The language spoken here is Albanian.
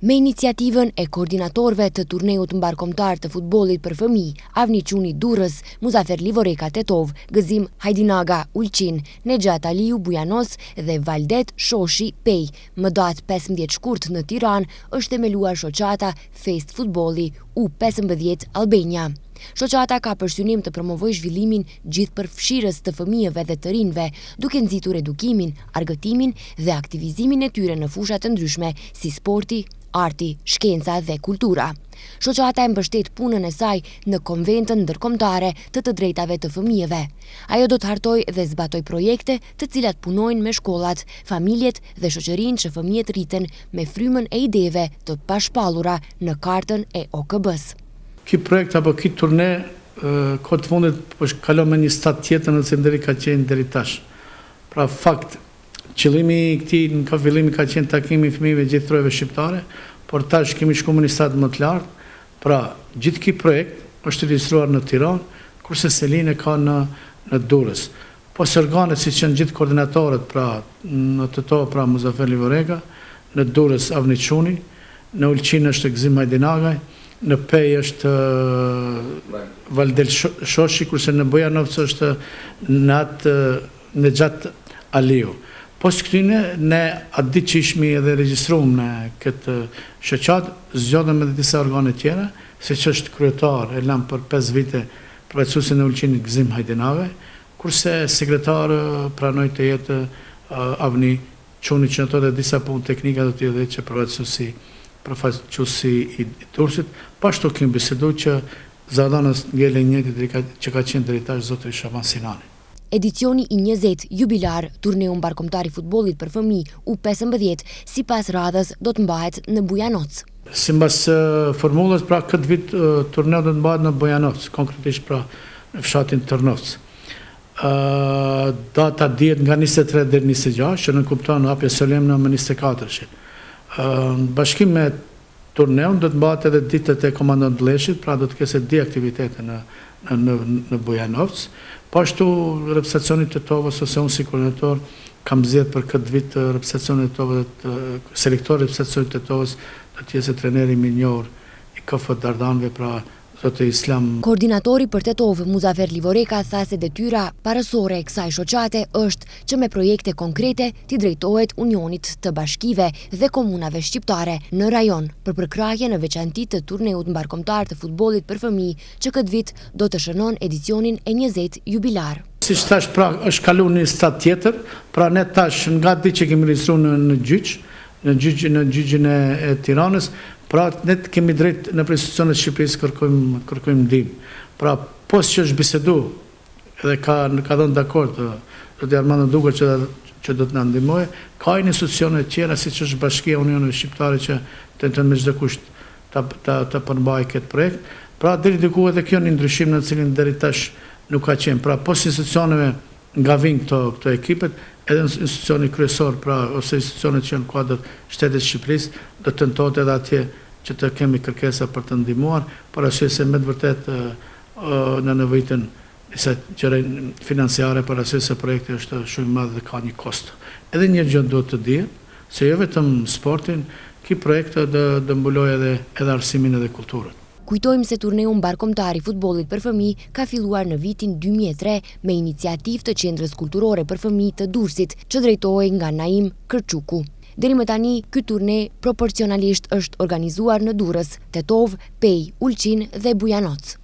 Me iniciativën e koordinatorëve të turneut mbarkombëtar të futbollit për fëmijë, Avni Çuni Durrës, Muzafer Livoreka Tetov, Gëzim Hajdinaga Ulqin, Nexhat Aliu Bujanos dhe Valdet Shoshi Pej, më datë 15 shkurt në Tiranë, është themeluar shoqata Fest Futbolli U15 Albania. Shoqata ka për synim të promovojë zhvillimin gjithëpërfshirës të fëmijëve dhe të rinjve, duke nxitur edukimin, argëtimin dhe aktivizimin e tyre në fusha të ndryshme si sporti, arti, shkenca dhe kultura. Shoqata e mbështet punën e saj në konventën ndërkombëtare të drejtave të fëmijëve. Ajo do të hartojë dhe zbatoj projekte të cilat punojnë me shkollat, familjet dhe shoqërinë që fëmijët rriten me frymën e ideve të pashpallura në kartën e OKB-s. Ky projekt apo ky turne kohë të fundit po kalon me një stad tjetër në cilin ka qenë deri tash. Pra fakt, qëllimi i këtij në ka fillimi ka qenë takimi i fëmijëve gjithë trojave shqiptare, por tash kemi shkuar në një stad më të lartë. Pra gjithë ky projekt është registruar në Tiranë, kurse Selin e ka në Durrës. Po organet siç janë gjithë koordinatorët, pra në Tetov pra Muzafer Livoreka, në Durrës Avni Çuni, në Ulqin është Gëzim Hajdinaga, në Pej është Valdet Shoshi, kurse në Bujanovc është Nexhat Aliu. Pos këtyne, ne atë ditë që ishmi edhe regjistruam në këtë shoqat, zgjodhëm edhe disa organe tjera, siç është kryetar e lam për 5 vite përfaqësuesin e Ulqinit Gëzim Hajdinaga, kurse sekretar pranoi të jetë Avni Çuni, që ato dhe disa punë teknika do të jetë që përfaqësuesi i Durrësit. Pashtu kemi biseduar që Zadanës ngele njëti që ka qenë deri tash zotëri Shaban Sinani. Edicioni i 20 jubilar turneu mbarkombëtar i futbollit për fëmijë U15 sipas radhës do të mbahet në Bujanoc. Sipas formulës, pra këtë vit turneu do të mbahet në Bujanoc, konkretisht pra në fshatin Tërnovc. Data dihet nga 23 deri 26, që në kupton hapja solemne më 24-shin. Bashkim me turneun do të mbahet edhe ditët e komandant Vleshit, pra do të ketë di aktivitete në Bujanovc. Pashtu reprezentacioni të Tetovës, ose unë si koordinator kam zgjedhur për këtë vit reprezentacionin e Tetovës, selektori reprezentacionit të Tetovës do të jetë trajneri minjor i KF Dardanëve, pra zotë Islam. Koordinatori për Tetov, Muzafer Livoreka, tha se detyra parësore e kësaj shoqate është që me projekte konkrete t'i drejtohet Unionit të Bashkive dhe komunave shqiptare në rajon për përkrahje në veçanti të turneut mbarkombëtar të futbollit për fëmijë që këtë vit do të shënon edicionin e 20 jubilar. Siç thash, pra është kaluar në stad tjetër, pra ne tash nga ditë që kemi regjistruar në gjyqin e Tiranës, pra ne kemi drejt në institucionet e Shqipërisë kërkojmë ndihmë. Pra pos që është bisedu edhe ka dhënë dakord zoti Armando Duka që do të na ndihmojë, ka institucione tjera siç është Bashkia e Unioneve Shqiptare që tentojnë me çdo kusht ta përmbajë këtë projekt. Pra deri diku edhe kjo një ndryshim në cilin deri tash nuk ka qenë. Pra pos institucioneve nga vinë këto ekipet, edhe institucioni kryesor, pra ose institucionet që në kuadër shtetit Shqipërisë, do të tentohet edhe atje që të kemi kërkesa për të ndihmuar, por arsye se me të vërtet në nevojitën disa gjëra financiare, por arsye se projekti është shumë i madh dhe ka një kosto. Edhe një gjë duhet të dihet, se jo vetëm sportin, ky projekt do mbulojë edhe arsimin edhe kulturën. Kujtojmë se turneu mbarkombëtar i futbollit për fëmijë ka filluar në vitin 2003 me iniciativë të Qendrës Kulturore për Fëmijë të Durrësit, që drejtohej nga Naim Kërçuku. Deri më tani, ky turne proporcionalisht është organizuar në Durrës, Tetov, Pej, Ulqin dhe Bujanoc.